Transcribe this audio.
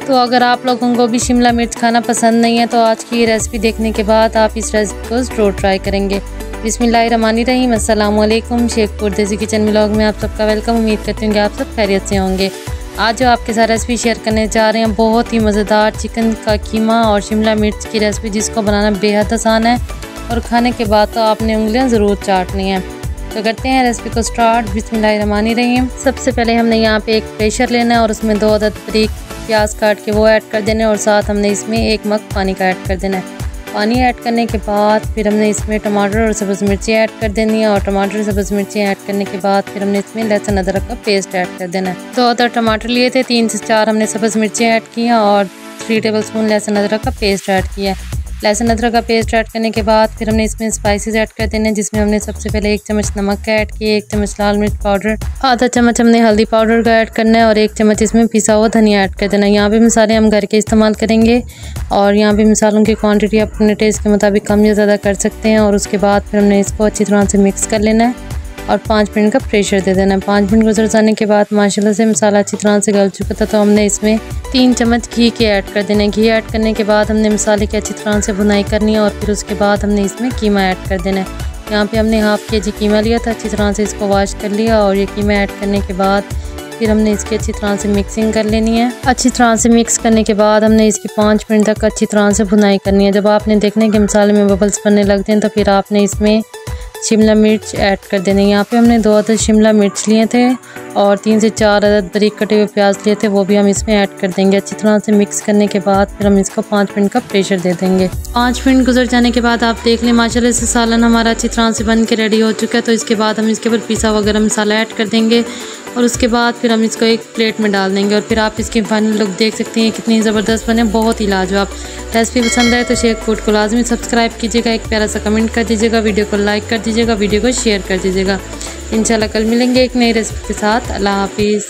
तो अगर आप लोगों को भी शिमला मिर्च खाना पसंद नहीं है तो आज की ये रेसिपी देखने के बाद आप इस रेसिपी को ज़रूर ट्राई करेंगे। बिस्मिल्लाहिर्रहमानिर्रहीम, अस्सलाम वालेकुम। शेखपुर देसी किचन व्लॉग में आप सबका वेलकम। उम्मीद करती हूँ कि आप सब खैरियत से होंगे। आज जो आपके साथ रेसिपी शेयर करने जा रहे हैं बहुत ही मज़ेदार चिकन का कीमा और शिमला मिर्च की रेसिपी, जिसको बनाना बेहद आसान है और खाने के बाद तो आपने उंगलियां ज़रूर चाटनी है। तो करते हैं रेसिपी को स्टार्ट। बिस्मिल्लाहिर्रहमानिर्रहीम। सबसे पहले हमने यहाँ पे एक प्रेशर लेना है और उसमें 2 अदद बारीक प्याज काट के वो ऐड कर देना है और साथ हमने इसमें 1 मग पानी का ऐड कर देना है। पानी ऐड करने के बाद फिर हमने इसमें टमाटर और सब्ज़ मिर्ची ऐड कर देनी है और टमाटर सब्ज़ मिर्ची ऐड करने के बाद फिर हमने इसमें लहसुन अदरक का पेस्ट ऐड कर देना है। 2 अदद टमाटर लिए थे, 3 से 4 हमने सब्ज़ मिर्ची ऐड किया और 3 टेबलस्पून लहसुन अदरक का पेस्ट ऐड किया। लहसुन अदरक का पेस्ट ऐड करने के बाद फिर हमने इसमें स्पाइसेस ऐड कर देने, जिसमें हमने सबसे पहले 1 चम्मच नमक का ऐड किया, 1 चम्मच लाल मिर्च पाउडर, आधा चम्मच हमने हल्दी पाउडर का ऐड करना है और 1 चम्मच इसमें पिसा हुआ धनिया ऐड कर देना। यहाँ पे मसाले हम घर के इस्तेमाल करेंगे और यहाँ पे मसालों की क्वांटिटी अपने टेस्ट के मुताबिक कम या ज़्यादा कर सकते हैं। और उसके बाद फिर हमने इसको अच्छी तरह से मिक्स कर लेना है और 5 मिनट का प्रेशर दे देना है। 5 मिनट गुजर जाने के बाद माशाल्लाह से मसाला अच्छी तरह से गल चुका था, तो हमने इसमें 3 चम्मच घी के ऐड कर देना है। घी ऐड करने के बाद हमने मसाले की अच्छी तरह से भुनाई करनी है और फिर उसके बाद हमने इसमें कीमा ऐड कर देना है। यहाँ पे हमने ½ kg कीमा लिया था, अच्छी तरह से इसको वॉश कर लिया और ये कीमा ऐड करने के बाद फिर हमने इसकी अच्छी तरह से मिक्सिंग कर लेनी है। अच्छी तरह से मिक्स करने के बाद हमने इसकी 5 मिनट तक अच्छी तरह से भुनाई करनी है। जब आपने देखना है कि मसाले में बबल्स बनने लगते हैं तो फिर आपने इसमें शिमला मिर्च ऐड कर देने। यहाँ पे हमने 2 अदद शिमला मिर्च लिए थे और 3 से 4 अदद बारीक कटे हुए प्याज लिए थे, वो भी हम इसमें ऐड कर देंगे। अच्छी तरह से मिक्स करने के बाद फिर हम इसको 5 मिनट का प्रेशर दे देंगे। 5 मिनट गुजर जाने के बाद आप देख लें माशाल्लाह से सालन हमारा अच्छी तरह से बन के रेडी हो चुका है। तो इसके बाद हम इसके ऊपर पिसा वगैरह मसाला ऐड कर देंगे और उसके बाद फिर हम इसको एक प्लेट में डाल देंगे और फिर आप इसकी फाइनल लुक देख सकते हैं कितनी ज़बरदस्त बने, बहुत ही लाजवाब। रेसिपी पसंद आए तो शेख फूड को लाजमी सब्सक्राइब कीजिएगा, एक प्यारा सा कमेंट कर दीजिएगा, वीडियो को लाइक कर दीजिएगा, वीडियो को शेयर कर दीजिएगा। इंशाल्लाह कल मिलेंगे एक नई रेसिपी के साथ। अल्लाह हाफिज़।